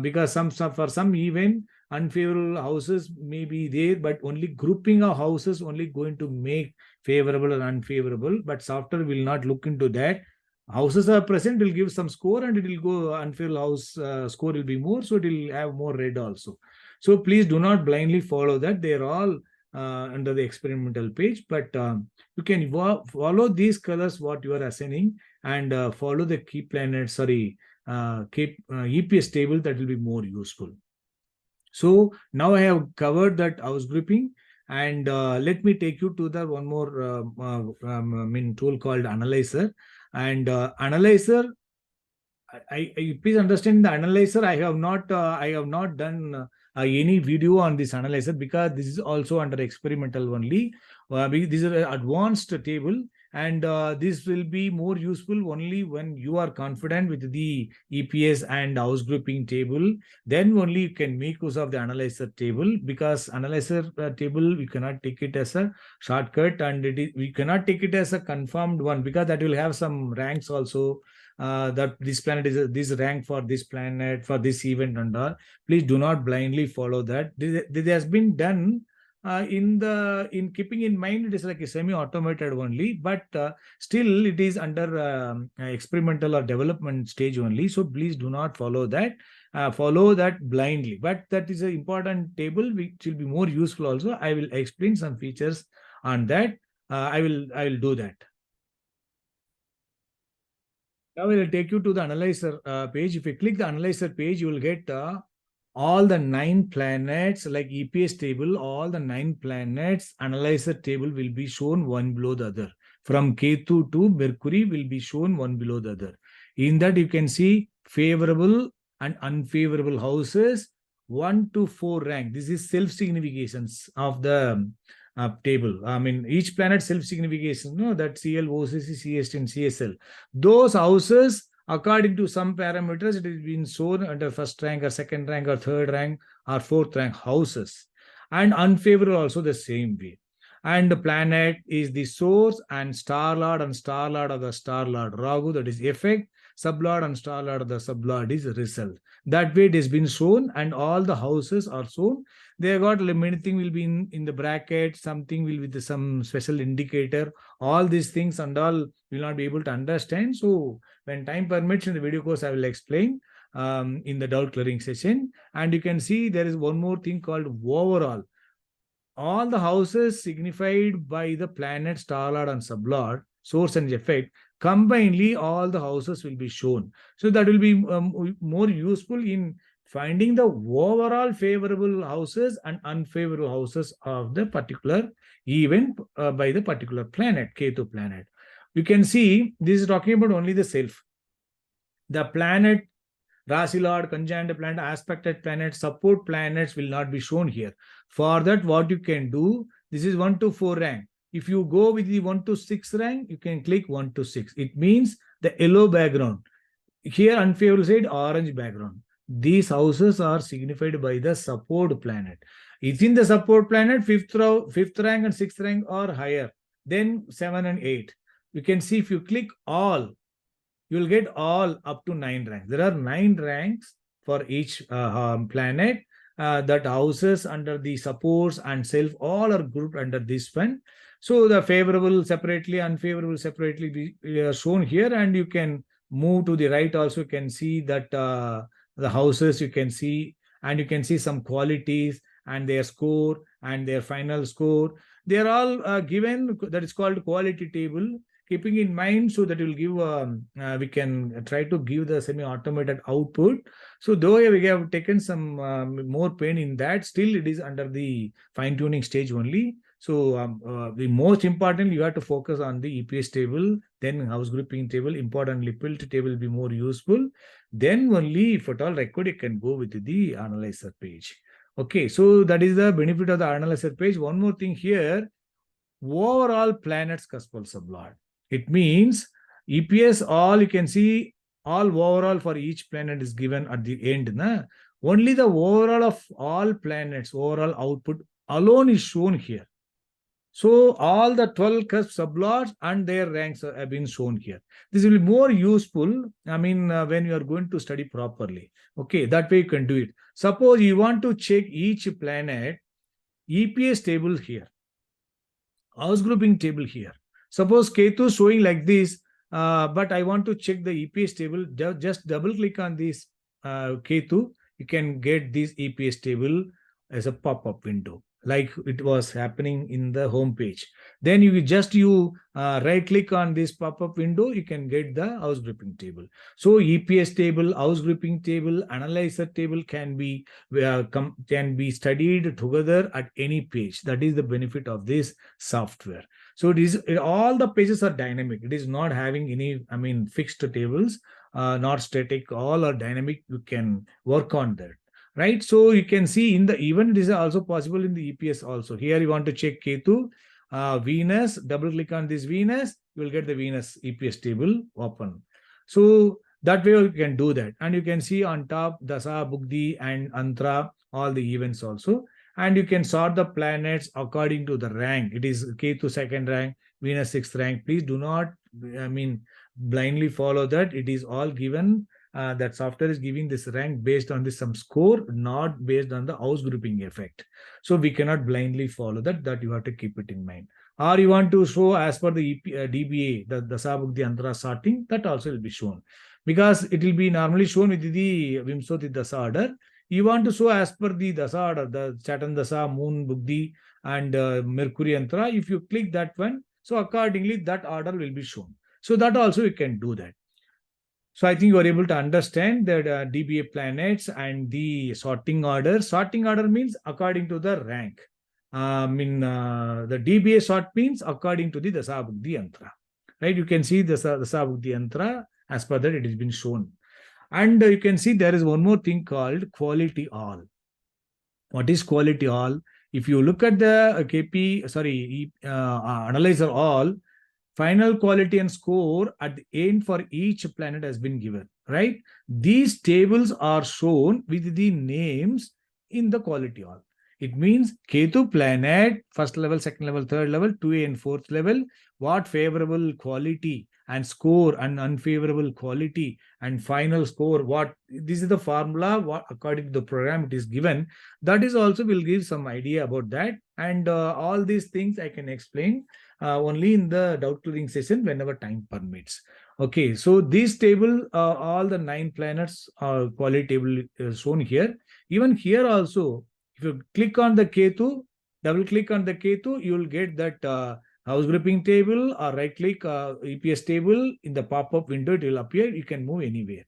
because for some event, unfavorable houses may be there, but only grouping of houses only going to make favorable or unfavorable, but software will not look into that. houses are present, it will give some score, and it will go unfavorable house score will be more, so it will have more red also. So please do not blindly follow that. They are all under the experimental page, but you can follow these colors what you are assigning, and follow the key planet, sorry, keep EPS table. That will be more useful. So now I have covered that house grouping, and let me take you to the one more tool called analyzer. And analyzer, please understand, the analyzer, I have not done any video on this analyzer, because this is also under experimental only. This is an advanced table, and this will be more useful only when you are confident with the EPS and house grouping table. Then only you can make use of the analyzer table, because analyzer table we cannot take it as a shortcut, and we cannot take it as a confirmed one, because that will have some ranks also, that this planet is this rank for this planet for this event and all. Please do not blindly follow that. This has been done in keeping in mind it is like a semi-automated only, but still it is under experimental or development stage only. So please do not follow that. Follow that blindly, but that is an important table which will be more useful also. I will explain some features on that. I will do that. Now I will take you to the analyzer page. If you click the analyzer page, you will get all the 9 planets, like EPS table. All the 9 planets analyzer table will be shown one below the other. From Ketu to Mercury will be shown one below the other. In that you can see favorable and unfavorable houses, 1 to 4 rank. This is self-significations of the table. I mean, each planet self-signification, no, that CL, OCC, CST, and CSL. Those houses, according to some parameters, it has been shown under first rank or second rank or third rank or fourth rank houses. And unfavorable also the same way. And the planet is the source, and star lord and star lord of the star lord Rahu, that is effect. Sublord and star lord of the sublord is result. That way it has been shown, and all the houses are shown. They have got many things will be in the bracket, something will be with some special indicator. All these things and all will not be able to understand. So when time permits in the video course, I will explain in the doubt clearing session. And you can see there is one more thing called overall. All the houses signified by the planet, star lord, and sublord, source and effect, combinedly all the houses will be shown. So that will be more useful in finding the overall favorable houses and unfavorable houses of the particular event by the particular planet, Ketu planet. You can see this is talking about only the self. The planet, Rasi Lord, conjunct planet, aspected planet, support planets will not be shown here. For that, what you can do, this is 1 to 4 rank. If you go with the 1 to 6 rank, you can click 1 to 6. It means the yellow background. Here, unfavorable side, orange background. These houses are signified by the support planet. Within the support planet, fifth rank and 6th rank are higher. Then 7 and 8. You can see if you click all, you will get all up to 9 ranks. There are 9 ranks for each planet that houses under the supports and self, all are grouped under this one. So the favorable separately, unfavorable separately are shown here, and you can move to the right also. You can see that the houses you can see, and you can see some qualities and their score and their final score. They are all given, that is called quality table. Keeping in mind, so that will give we can try to give the semi-automated output. So though we have taken some more pain in that, still it is under the fine-tuning stage only. So the most important, you have to focus on the EPS table, then house grouping table. Importantly, PILT table will be more useful. Then only, if at all required, you can go with the analyzer page. Okay, so that is the benefit of the analyzer page. One more thing here, overall planets cuspal sublord. It means EPS all, you can see all overall for each planet is given at the end. Na? Only the overall of all planets, overall output alone is shown here. So all the 12 cusp sublords and their ranks have been shown here. This will be more useful, I mean, when you are going to study properly. Okay, that way you can do it. Suppose you want to check each planet, EPS table here, house grouping table here. Suppose Ketu showing like this, but I want to check the EPS table. Just double click on this K2. You can get this EPS table as a pop-up window, like it was happening in the home page. Then you right click on this pop-up window, you can get the house grouping table. So EPS table, house grouping table, analyzer table can be studied together at any page. That is the benefit of this software. So all the pages are dynamic. It is not having any, fixed tables, not static. All are dynamic. You can work on that. Right. So you can see in the even it is also possible in the EPS also. Here you want to check K2, Venus, double click on this Venus, you will get the Venus EPS table open. So that way you can do that. And you can see on top Dasa, Bugdi and Antra, all the events also. And you can sort the planets according to the rank. It is K2 second rank, Venus sixth rank. Please do not, blindly follow that. It is all given. That software is giving this rank based on some score, not based on the house grouping effect. So we cannot blindly follow that you have to keep it in mind. Or you want to show as per the DBA, the Dasa Bugdi Antara sorting, that also will be shown. Because it will be normally shown with the Vimsoti Dasa order. You want to show as per the Dasa order, the Saturn Dasa, Moon Bugdi and Mercury Antara. If you click that one, so accordingly that order will be shown. So that also you can do that. So I think you are able to understand that DBA planets and the sorting order. Sorting order means according to the rank. The DBA sort means according to the Dasa Bugdi Yantra. Right? You can see the Dasa Bugdi Yantra as per that it has been shown. And you can see there is one more thing called quality all. What is quality all? If you look at the analyzer all, final quality and score at the end for each planet has been given, right? These tables are shown with the names in the quality all. It means Ketu planet, first level, second level, third level, 2A and fourth level, what favorable quality and score and unfavorable quality and final score, what this is the formula, what according to the program it is given. That is also will give some idea about that. And all these things I can explain only in the doubt clearing session whenever time permits. Okay, so this table, all the 9 planets quality table is shown here. Even here also, if you click on the K2, double click on the K2, you will get that house grouping table, or right click EPS table in the pop-up window, it will appear. You can move anywhere.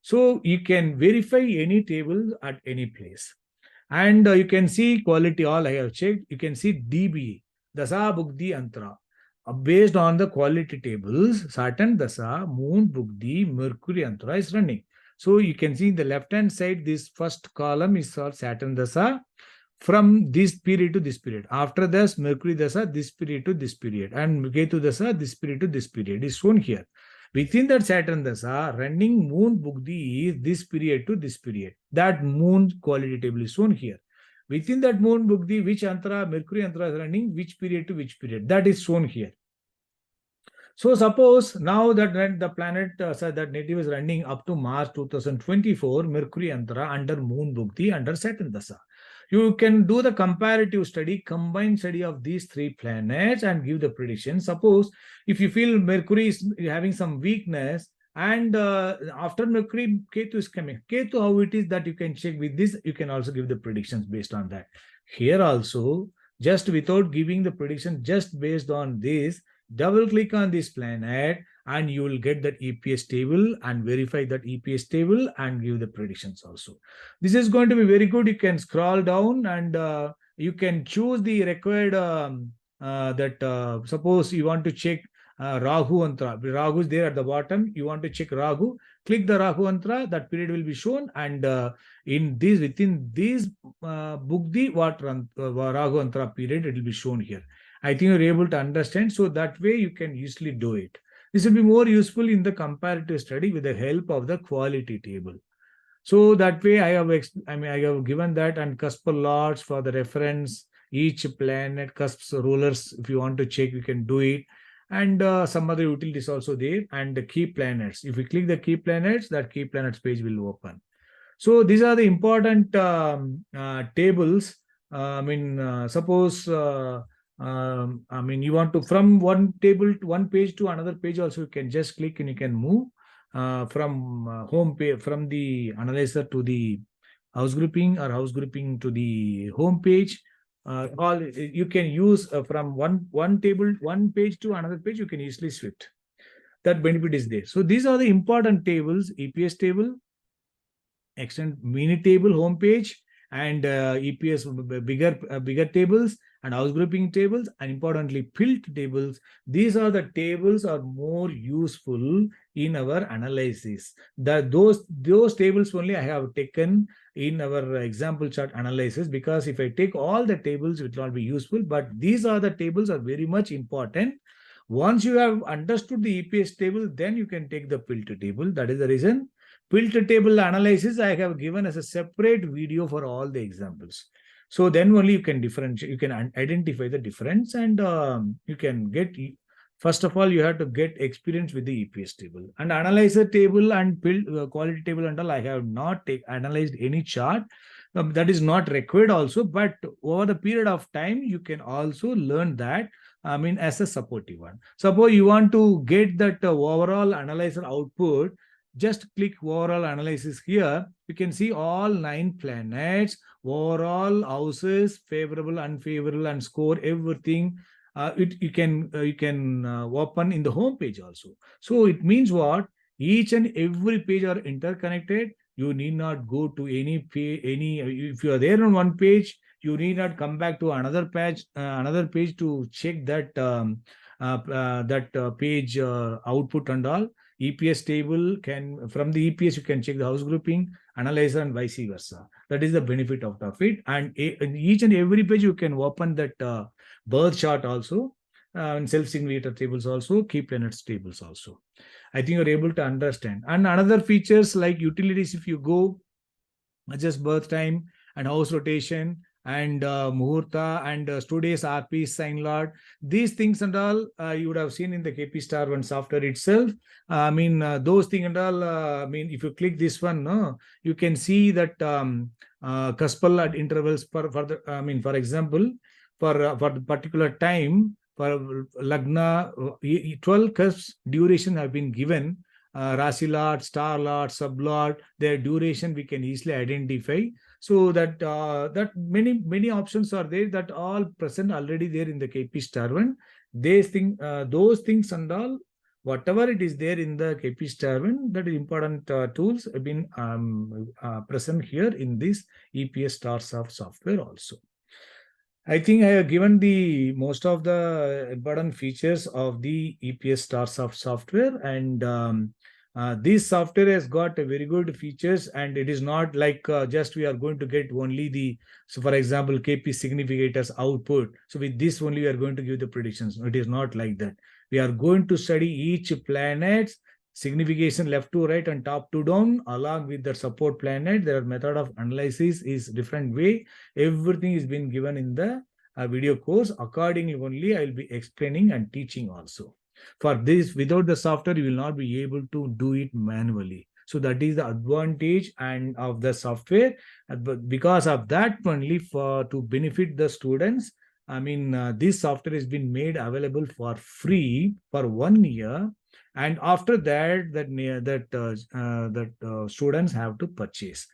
So you can verify any table at any place. And you can see quality all I have checked. You can see DBA. Dasa Bugdi Antara. Based on the quality tables, Saturn Dasa, Moon Bugdi, Mercury Antara is running. So you can see in the left-hand side, this first column is called Saturn Dasa from this period to this period. After this, Mercury Dasa, this period to this period. And Ketu Dasa, this period to this period is shown here. Within that Saturn Dasa, running Moon Bugdi is this period to this period. That Moon quality table is shown here. Within that Moon Bugdi, which Antara, Mercury Antara is running, which period to which period. That is shown here. So suppose now that the planet that native is running up to March 2024, Mercury Antara under Moon Bugdi under Saturn Dasa. You can do the comparative study, combined study of these 3 planets and give the prediction. Suppose if you feel Mercury is having some weakness and after Mercury, Ketu is coming. Ketu, how it is that you can check with this, you can also give the predictions based on that. Here also, just without giving the prediction, just based on this, double click on this planet and you will get that EPS table and verify that EPS table and give the predictions also. This is going to be very good. You can scroll down and you can choose the required suppose you want to check Rahu Antara. Rahu is there at the bottom. You want to check Rahu. Click the Rahu Antara. That period will be shown. And within this Bugdi, Rahu Antara period, it will be shown here. I think you're able to understand. So that way you can easily do it. This will be more useful in the comparative study with the help of the quality table. So that way I have given that and cuspal lots for the reference, each planet, cusps, rulers, if you want to check, you can do it. And some other utilities also there, and the key planets. If you click the key planets, that key planets page will open. So these are the important tables. Suppose I mean, you want to from one table to one page to another page also, you can just click and you can move from home page, from the analyzer to the house grouping, or house grouping to the home page. All you can use from one table, one page to another page, you can easily shift. That benefit is there. So these are the important tables: EPS table, extend mini table homepage, and EPS bigger tables, and house grouping tables, and importantly field tables. These are the tables are more useful in our analysis. Those tables only I have taken in our example chart analysis, because if I take all the tables it will not be useful, but these are the tables are very much important. Once you have understood the EPS table, then you can take the filter table. That is the reason filter table analysis I have given as a separate video for all the examples. So then only you can differentiate, you can identify the difference, and you can get, first of all, you have to get experience with the EPS table. And analyzer table and quality table and all, I have not analyzed any chart. That is not required also, but over the period of time, you can also learn that, I mean, as a supportive one. Suppose you want to get that overall analyzer output, just click overall analysis here. You can see all 9 planets, overall houses, favorable, unfavorable, and score everything. You can open in the home page also. So it means what? Each and every page are interconnected. You need not go to any page. If you are there on one page, you need not come back to another page to check that page output and all. EPS table can, from the EPS you can check the house grouping, analyzer, and vice versa. That is the benefit of it. And in each and every page you can open that birth chart also, and self-signature tables also, key planets tables also. I think you're able to understand. And another features like utilities, if you go, just birth time and house rotation and muhurta and today's RP sign lot, these things and all you would have seen in the KP Star One software itself. I mean, those things and all. I mean, if you click this one, no, you can see that cuspal at intervals for the. I mean, for example, for the particular time for Lagna, 12 cusps duration have been given. Rasi lot, star lot, sub lot, their duration we can easily identify. So that many options are there, that all present already there in the KP Star One. Those things and all, whatever it is there in the KP Star One, that is important tools have been present here in this EPS StarSoft software also. I think I have given the most of the important features of the EPS StarSoft software, and this software has got a very good features, and it is not like just we are going to get only the, so for example, KP significators output. So with this only we are going to give the predictions. It is not like that. We are going to study each planet's signification left to right and top to down along with the support planet. Their method of analysis is different way. Everything is being given in the video course. Accordingly only I will be explaining and teaching also. For this, without the software, you will not be able to do it manually. So that is the advantage and of the software. But because of that only, for to benefit the students, I mean, this software has been made available for free for 1 year. And after that, students have to purchase.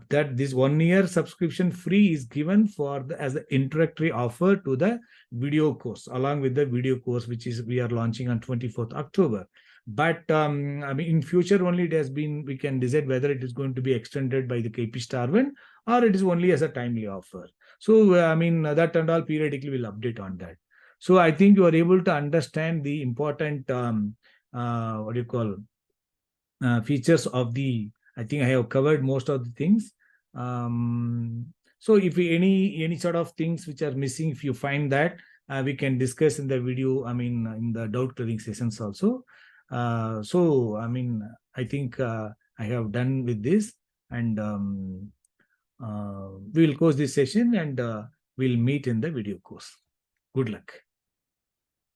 That this 1 year subscription free is given for as the introductory offer to the video course, along with the video course which is we are launching on 24th October. But I mean, in future only it has been, we can decide whether it is going to be extended by the KP Star One or it is only as a timely offer. So I mean, that and all periodically will update on that. So I think you are able to understand the important what do you call features of the, I think I have covered most of the things. So if any sort of things which are missing, if you find that, we can discuss in the video, I mean, in the doubt clearing sessions also. So I mean, I think I have done with this, and we will close this session, and we'll meet in the video course. Good luck.